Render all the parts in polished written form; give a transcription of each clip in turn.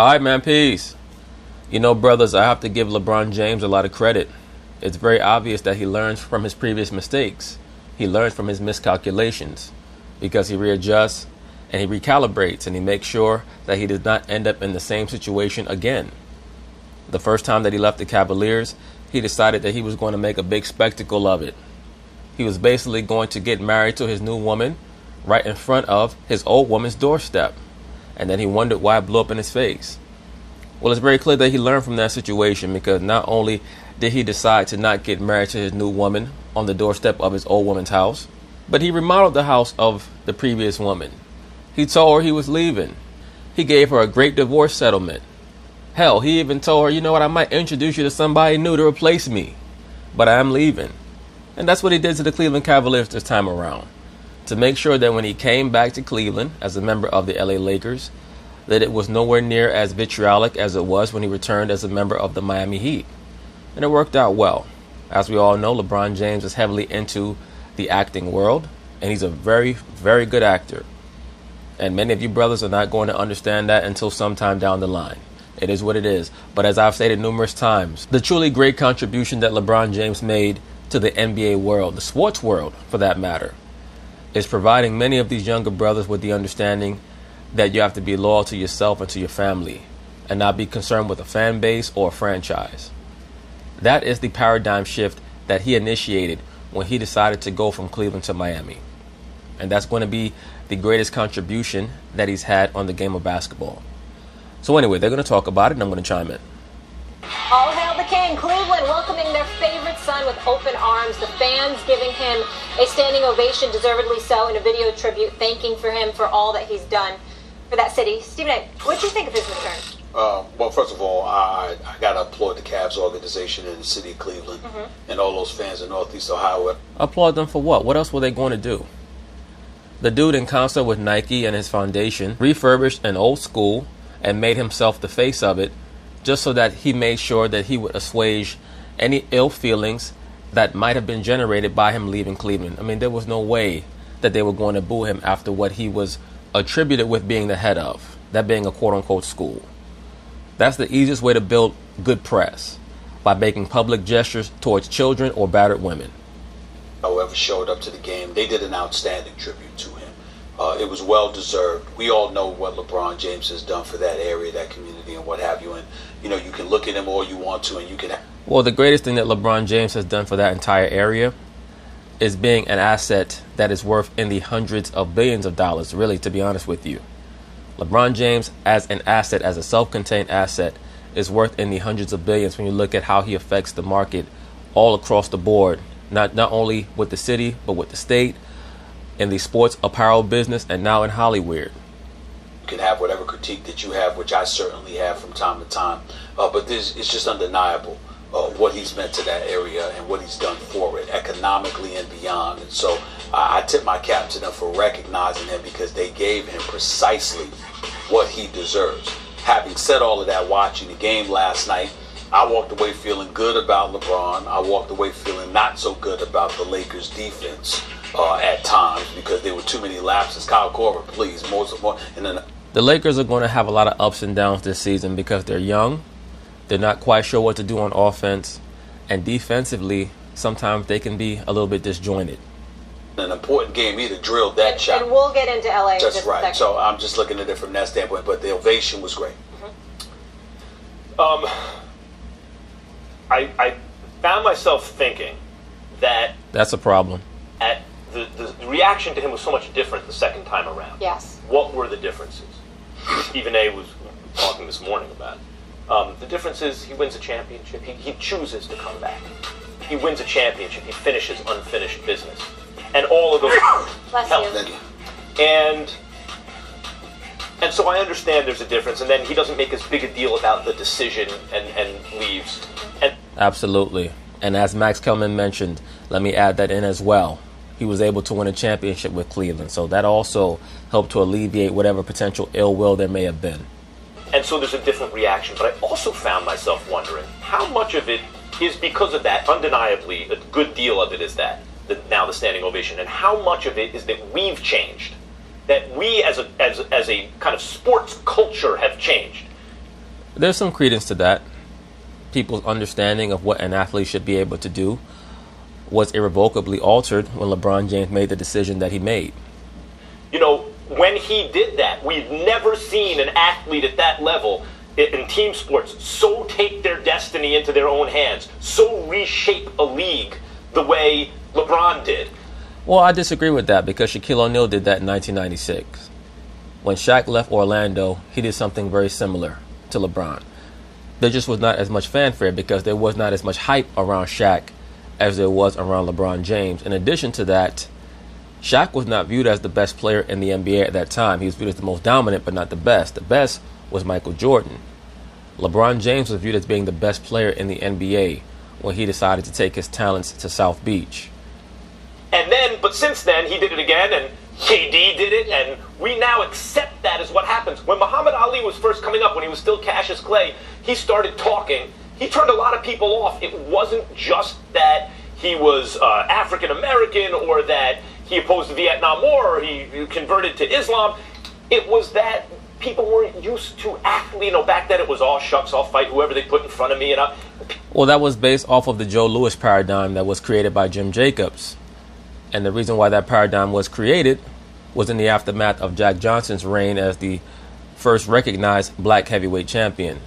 All right, man, peace. You know, brothers, I have to give LeBron James a lot of credit. It's very obvious that he learns from his previous mistakes. He learns from his miscalculations because he readjusts and he recalibrates and he makes sure that he does not end up in the same situation again. The first time that he left the Cavaliers, he decided that he was going to make a big spectacle of it. He was basically going to get married to his new woman right in front of his old woman's doorstep. And then he wondered why it blew up in his face. Well, it's very clear that he learned from that situation because not only did he decide to not get married to his new woman on the doorstep of his old woman's house, but he remodeled the house of the previous woman. He told her he was leaving. He gave her a great divorce settlement. Hell, he even told her, you know what, I might introduce you to somebody new to replace me, but I am leaving. And that's what he did to the Cleveland Cavaliers this time around, to make sure that when he came back to Cleveland as a member of the LA Lakers, that it was nowhere near as vitriolic as it was when he returned as a member of the Miami Heat. And it worked out well. As we all know, LeBron James is heavily into the acting world, and he's a very, very good actor. And many of you brothers are not going to understand that until sometime down the line. It is what it is. But as I've stated numerous times, the truly great contribution that LeBron James made to the NBA world, the sports world for that matter, is providing many of these younger brothers with the understanding that you have to be loyal to yourself and to your family and not be concerned with a fan base or a franchise. That is the paradigm shift that he initiated when he decided to go from Cleveland to Miami. And that's going to be the greatest contribution that he's had on the game of basketball. So anyway, they're going to talk about it and I'm going to chime in. All hail the king. Cleveland welcoming their favorite son with open arms. The fans giving him a standing ovation, deservedly so, in a video tribute, thanking for him for all that he's done for that city. Stephen A., what do you think of his return? Well, first of all, I got to applaud the Cavs organization in the city of Cleveland and all those fans in Northeast Ohio. Applaud them for what? What else were they going to do? The dude, in concert with Nike and his foundation, refurbished an old school and made himself the face of it, just so that he made sure that he would assuage any ill feelings that might have been generated by him leaving Cleveland. I mean, there was no way that they were going to boo him after what he was attributed with being the head of, that being a quote-unquote school. That's the easiest way to build good press, by making public gestures towards children or battered women. Whoever showed up to the game, they did an outstanding tribute to him. It was well-deserved. We all know what LeBron James has done for that area, that community, and what have you. And, you know, you can look at him all you want to, and you can... Well, the greatest thing that LeBron James has done for that entire area is being an asset that is worth in the hundreds of billions of dollars, really, to be honest with you. LeBron James, as an asset, as a self-contained asset, is worth in the hundreds of billions when you look at how he affects the market all across the board, not only with the city, but with the state, in the sports apparel business, and now in Hollywood. You can have whatever critique that you have, which I certainly have from time to time, but it's just undeniable what he's meant to that area and what he's done for it economically and beyond. And so I tip my cap to them for recognizing him, because they gave him precisely what he deserves. Having said all of that, watching the game last night, I walked away feeling good about LeBron. I walked away feeling not so good about the Lakers' defense at times, because there were too many lapses. Kyle Korver, please, more. And then the Lakers are going to have a lot of ups and downs this season because they're young. They're not quite sure what to do on offense, and defensively, sometimes they can be a little bit disjointed. An important game, either drilled that shot. And we'll get into LA. That's right. So I'm just looking at it from that standpoint, but the ovation was great. I found myself thinking that that's a problem. The reaction to him was so much different the second time around. Yes. What were the differences? Stephen A. was talking this morning about it. The difference is he wins a championship. He chooses to come back. He wins a championship. He finishes unfinished business. And all of those Bless you. And so I understand there's a difference, and then he doesn't make as big a deal about the decision and leaves. Absolutely. And as Max Kellerman mentioned, let me add that in as well. He was able to win a championship with Cleveland, so that also helped to alleviate whatever potential ill will there may have been. And so there's a different reaction, but I also found myself wondering how much of it is because of that. Undeniably, a good deal of it is that, now the standing ovation, and how much of it is that we've changed, that we as a kind of sports culture have changed. There's some credence to that. People's understanding of what an athlete should be able to do was irrevocably altered when LeBron James made the decision that he made. You know, when he did that, we've never seen an athlete at that level in team sports so take their destiny into their own hands, so reshape a league the way LeBron did. Well, I disagree with that because Shaquille O'Neal did that in 1996. When Shaq left Orlando, he did something very similar to LeBron. There just was not as much fanfare because there was not as much hype around Shaq as there was around LeBron James. In addition to that, Shaq was not viewed as the best player in the NBA at that time. He was viewed as the most dominant, but not the best. The best was Michael Jordan. LeBron James was viewed as being the best player in the NBA when he decided to take his talents to South Beach. And then, but since then, he did it again, and KD did it, and we now accept that as what happens. When Muhammad Ali was first coming up, when he was still Cassius Clay, he started talking. He turned a lot of people off. It wasn't just that he was African American or that he opposed the Vietnam War or he converted to Islam. It was that people weren't used to athletes. You know, back then it was all shucks, I'll fight whoever they put in front of me. Well, that was based off of the Joe Louis paradigm that was created by Jim Jacobs. And the reason why that paradigm was created was in the aftermath of Jack Johnson's reign as the first recognized black heavyweight champion.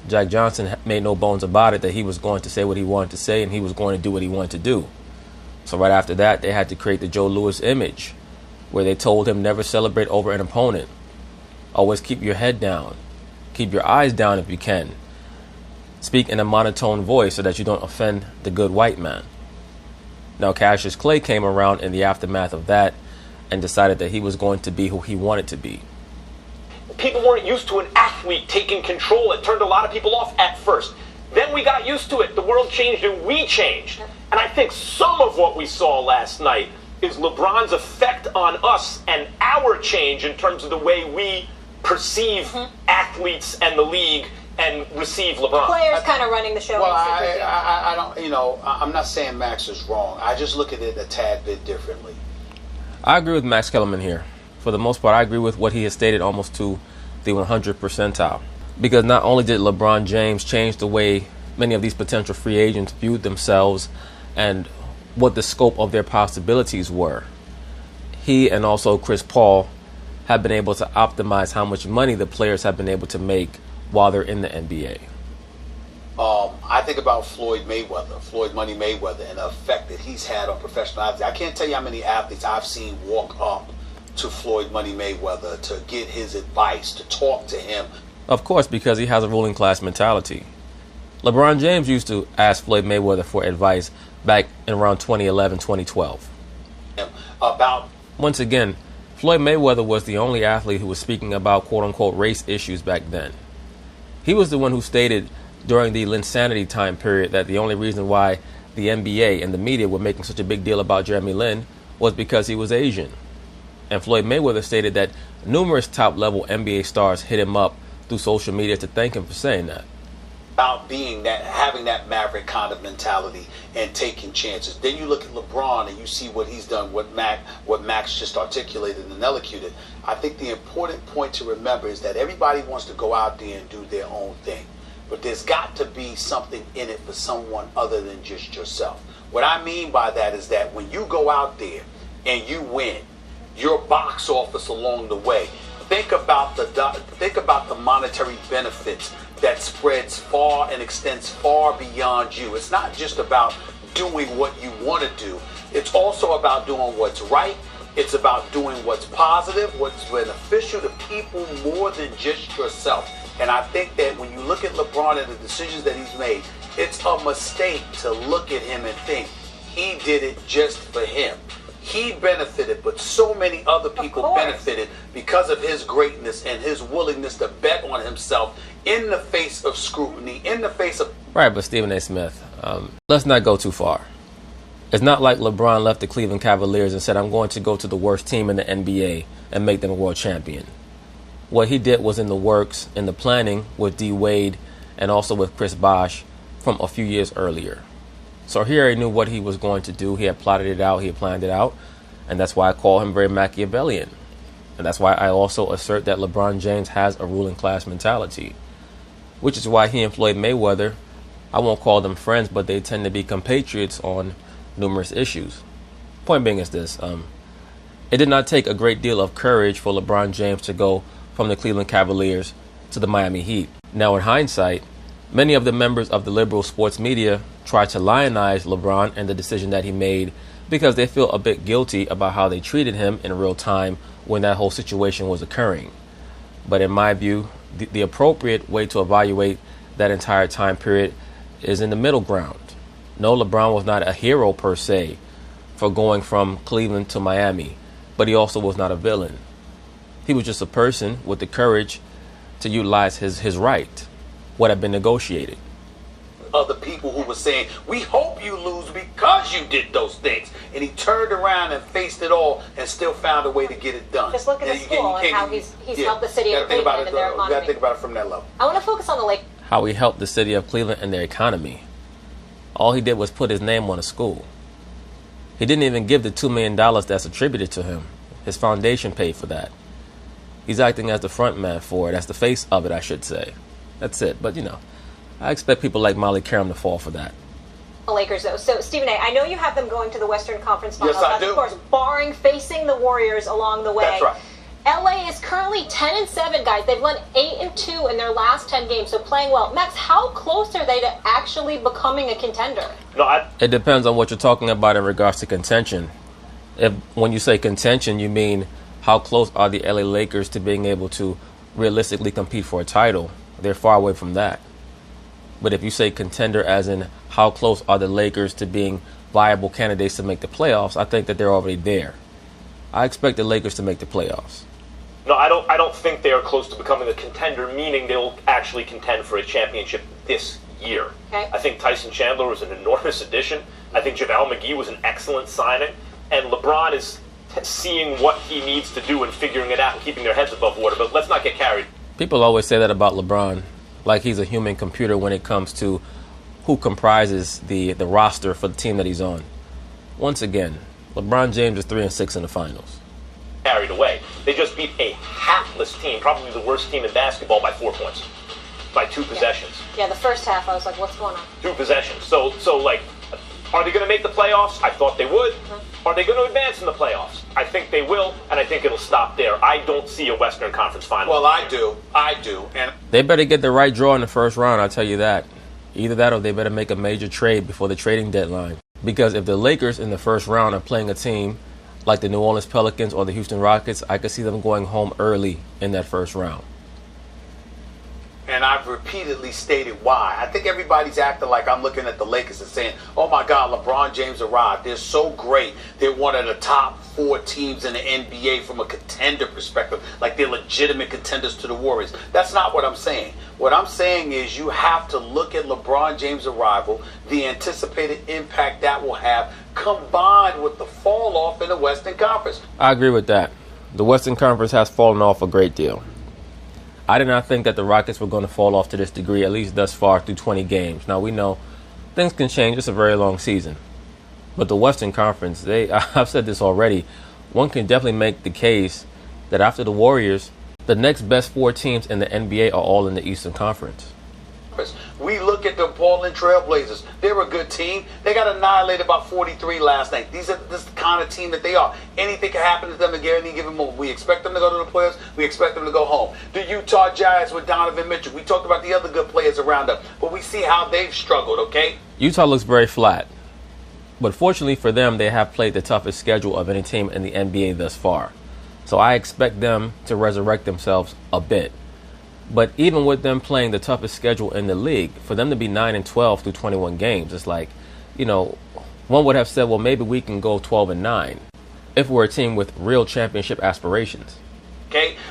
Jack Johnson made no bones about it that he was going to say what he wanted to say and he was going to do what he wanted to do. So right after that, they had to create the Joe Louis image where they told him never celebrate over an opponent. Always keep your head down. Keep your eyes down if you can. Speak in a monotone voice so that you don't offend the good white man. Now, Cassius Clay came around in the aftermath of that and decided that he was going to be who he wanted to be. People weren't used to an athlete taking control. It turned a lot of people off at first. Then we got used to it. The world changed and we changed. And I think some of what we saw last night is LeBron's effect on us and our change in terms of the way we perceive athletes and the league and receive LeBron. Players kind of running the show. Well, I don't, you know, I'm not saying Max is wrong. I just look at it a tad bit differently. I agree with Max Kellerman here. For the most part, I agree with what he has stated almost to the 100 percentile. Because not only did LeBron James change the way many of these potential free agents viewed themselves and what the scope of their possibilities were, he and also Chris Paul have been able to optimize how much money the players have been able to make while they're in the NBA. I think about Floyd Money Mayweather, and the effect that he's had on professional athletes. I can't tell you how many athletes I've seen walk up to Floyd Money Mayweather to get his advice, to talk to him. Of course, because he has a ruling class mentality. LeBron James used to ask Floyd Mayweather for advice back in around 2011, 2012. Once again, Floyd Mayweather was the only athlete who was speaking about quote-unquote race issues back then. He was the one who stated during the Linsanity time period that the only reason why the NBA and the media were making such a big deal about Jeremy Lin was because he was Asian. And Floyd Mayweather stated that numerous top-level NBA stars hit him up through social media to thank him for saying that. About being that, having that maverick kind of mentality and taking chances. Then you look at LeBron and you see what he's done, what Max just articulated and elocuted. I think the important point to remember is that everybody wants to go out there and do their own thing. But there's got to be something in it for someone other than just yourself. What I mean by that is that when you go out there and you win, your box office along the way, think about the monetary benefits that spreads far and extends far beyond you. It's not just about doing what you want to do. It's also about doing what's right. It's about doing what's positive, what's beneficial to people more than just yourself. And I think that when you look at LeBron and the decisions that he's made, it's a mistake to look at him and think he did it just for him. He benefited, but so many other people benefited because of his greatness and his willingness to bet on himself in the face of scrutiny, in the face of... Right, but Stephen A. Smith, let's not go too far. It's not like LeBron left the Cleveland Cavaliers and said, I'm going to go to the worst team in the NBA and make them a world champion. What he did was in the works, in the planning with D. Wade and also with Chris Bosh from a few years earlier. So he already knew what he was going to do. He had plotted it out. He had planned it out. And that's why I call him very Machiavellian. And that's why I also assert that LeBron James has a ruling class mentality. which is why he and Floyd Mayweather, I won't call them friends, but they tend to be compatriots on numerous issues. Point being is this, it did not take a great deal of courage for LeBron James to go from the Cleveland Cavaliers to the Miami Heat. Now, in hindsight, many of the members of the liberal sports media try to lionize LeBron and the decision that he made because they feel a bit guilty about how they treated him in real time when that whole situation was occurring. But in my view, the appropriate way to evaluate that entire time period is in the middle ground. No, LeBron was not a hero per se for going from Cleveland to Miami, but he also was not a villain. He was just a person with the courage to utilize his right, what had been negotiated. Other people who were saying, we hope you lose because you did those things. And he turned around and faced it all and still found a way to get it done. Just look at the school and how he's helped the city of Cleveland and their economy. You got to think about it from that level. I want to focus on the Lakers. How he helped the city of Cleveland and their economy. All he did was put his name on a school. He didn't even give the $2 million that's attributed to him. His foundation paid for that. He's acting as the front man for it, as the face of it, I should say. That's it. But, I expect people like Molly Karam to fall for that. The Lakers, though. So, Stephen A., I know you have them going to the Western Conference Finals. Yes, I do. Of course, barring facing the Warriors along the way. That's right. LA is currently 10-7, guys. They've won 8-2 in their last 10 games, so playing well. Max, how close are they to actually becoming a contender? It depends on what you're talking about in regards to contention. When you say contention, you mean how close are the LA Lakers to being able to realistically compete for a title? They're far away from that. But if you say contender as in how close are the Lakers to being viable candidates to make the playoffs, I think that they're already there. I expect the Lakers to make the playoffs. No, I don't think they are close to becoming a contender, meaning they'll actually contend for a championship this year. Okay. I think Tyson Chandler was an enormous addition. I think JaVale McGee was an excellent signing. And LeBron is seeing what he needs to do and figuring it out and keeping their heads above water. But let's not get carried. People always say that about LeBron, like he's a human computer when it comes to who comprises the roster for the team that he's on. Once again, LeBron James is 3-6 in the finals. Carried away. They just beat a hapless team, probably the worst team in basketball, by 4 points, by 2 possessions. Yeah, the first half, I was like, what's going on? 2 possessions. So are they going to make the playoffs? I thought they would. Are they going to advance in the playoffs? I think they will, and I think it'll stop there. I don't see a Western Conference Final. Well, I do. And they better get the right draw in the first round, I'll tell you that. Either that or they better make a major trade before the trading deadline. Because if the Lakers in the first round are playing a team like the New Orleans Pelicans or the Houston Rockets, I could see them going home early in that first round. And I've repeatedly stated why. I think everybody's acting like I'm looking at the Lakers and saying, oh my God, LeBron James arrived. They're so great. They're one of the top 4 teams in the NBA from a contender perspective. Like they're legitimate contenders to the Warriors. That's not what I'm saying. What I'm saying is you have to look at LeBron James' arrival, the anticipated impact that will have, combined with the fall off in the Western Conference. I agree with that. The Western Conference has fallen off a great deal. I did not think that the Rockets were going to fall off to this degree, at least thus far through 20 games. Now, we know things can change. It's a very long season. But the Western Conference, I've said this already, one can definitely make the case that after the Warriors, the next best 4 teams in the NBA are all in the Eastern Conference. We look at the Portland Trail Blazers. They're a good team. They got annihilated by 43 last night. This is the kind of team that they are. Anything can happen to them at any given moment. We expect them to go to the playoffs. We expect them to go home. The Utah Jazz with Donovan Mitchell. We talked about the other good players around them, but we see how they've struggled, okay? Utah looks very flat. But fortunately for them, they have played the toughest schedule of any team in the NBA thus far. So I expect them to resurrect themselves a bit. But even with them playing the toughest schedule in the league, for them to be 9-12 through 21 games, it's like, one would have said, well, maybe we can go 12-9 if we're a team with real championship aspirations.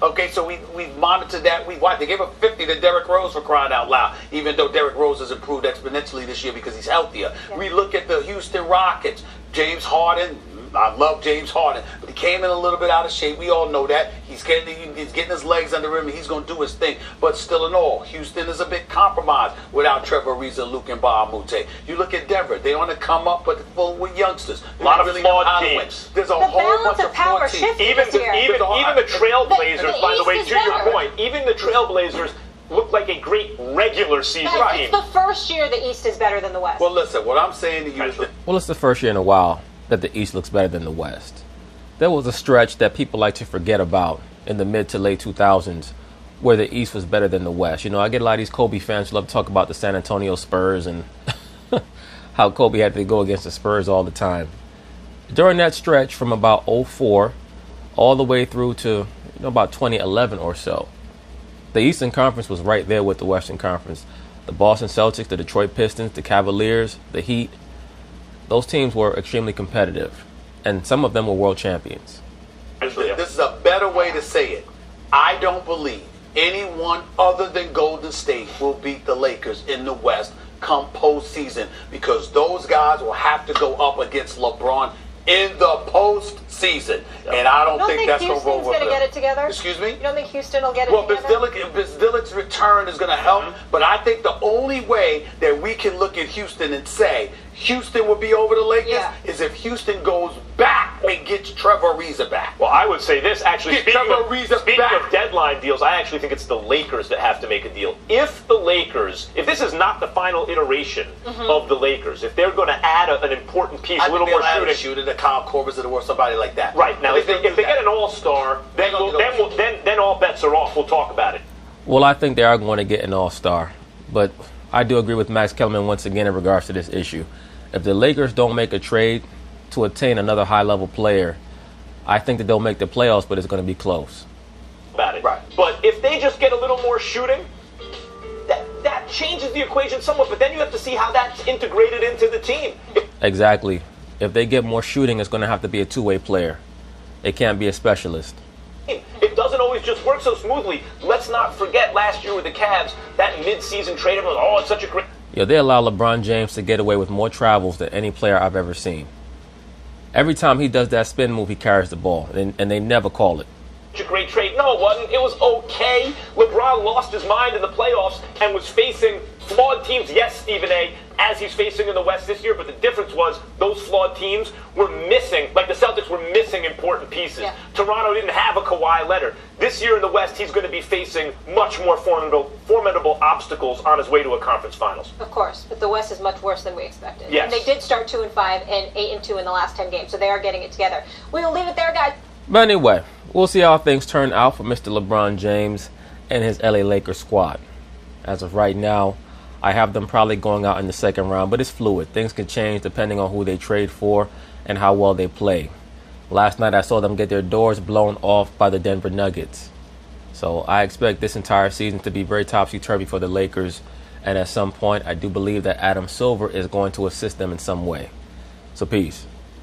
Okay, so we monitored that. They gave up 50 to Derrick Rose for crying out loud, even though Derrick Rose has improved exponentially this year because he's healthier. Yeah. We look at the Houston Rockets, James Harden. I love James Harden, but he came in a little bit out of shape. We all know that. He's getting his legs under him, and he's going to do his thing. But still in all, Houston is a bit compromised without Trevor Ariza, Luke, and Bahamute. You look at Denver. They want to come up, but full with youngsters. A lot of flawed teams. There's a whole bunch of flawed teams. Even the Trailblazers, by the way, to your point, even the Trailblazers looked like a great regular season Guys, team. it's the first year the East is better than the West. Well, listen, what I'm saying to you is that Well, it's the first year in a while that the East looks better than the West. There was a stretch that people like to forget about in the mid to late 2000s where the East was better than the West. You know, I get a lot of these Kobe fans who love to talk about the San Antonio Spurs and how Kobe had to go against the Spurs all the time. During that stretch from about 04 all the way through to about 2011 or so, the Eastern Conference was right there with the Western Conference. The Boston Celtics, the Detroit Pistons, the Cavaliers, the Heat, those teams were extremely competitive, and some of them were world champions. this is a better way to say it. I don't believe anyone other than Golden State will beat the Lakers in the West come postseason, because those guys will have to go up against LeBron in the postseason, and I don't think that's going to roll with Houston's going to get it together? Excuse me? You don't think Houston will get it Well, together? Bzdelik's return is going to help, but I think the only way that we can look at Houston and say Houston will be over the Lakers is if Houston goes back and gets Trevor Ariza back. Well, I would say this, actually, Get speaking Trevor Ariza of back. deadline deals, I actually think it's the Lakers that have to make a deal. If this is not the final iteration of the Lakers, if they're going to add an important piece, I a little think more they'll add a shooting. shooter, the Kyle Korvers of the world, somebody like that. Right, now if they do get that. an all-star, then all bets are off. We'll talk about it. Well, I think they are going to get an all-star, but I do agree with Max Kellerman once again in regards to this issue. If the Lakers don't make a trade to obtain another high-level player, I think that they'll make the playoffs, but it's going to be close. About it. Right. But if they just get a little more shooting, that changes the equation somewhat, but then you have to see how that's integrated into the team. Exactly. If they get more shooting, it's going to have to be a two-way player. It can't be a specialist. It doesn't always just work so smoothly. Let's not forget last year with the Cavs, that mid-season trade, everyone was, it's such a great... They allow LeBron James to get away with more travels than any player I've ever seen. Every time he does that spin move, he carries the ball, and they never call it. Such a great trade. No, it wasn't. It was okay. LeBron lost his mind in the playoffs and was facing flawed teams. Yes, Stephen A., as he's facing in the West this year, but the difference was those flawed teams were missing, like the Celtics were missing important pieces. Yeah. Toronto didn't have a Kawhi Leonard. This year in the West, he's going to be facing much more formidable obstacles on his way to a conference finals. Of course, but the West is much worse than we expected. Yes. And they did start 2-5 and 8-2 in the last 10 games, so they are getting it together. We will leave it there, guys. But anyway, we'll see how things turn out for Mr. LeBron James and his LA Lakers squad. As of right now, I have them probably going out in the second round, but it's fluid. Things can change depending on who they trade for and how well they play. Last night I saw them get their doors blown off by the Denver Nuggets. So I expect this entire season to be very topsy-turvy for the Lakers, and at some point I do believe that Adam Silver is going to assist them in some way. So peace.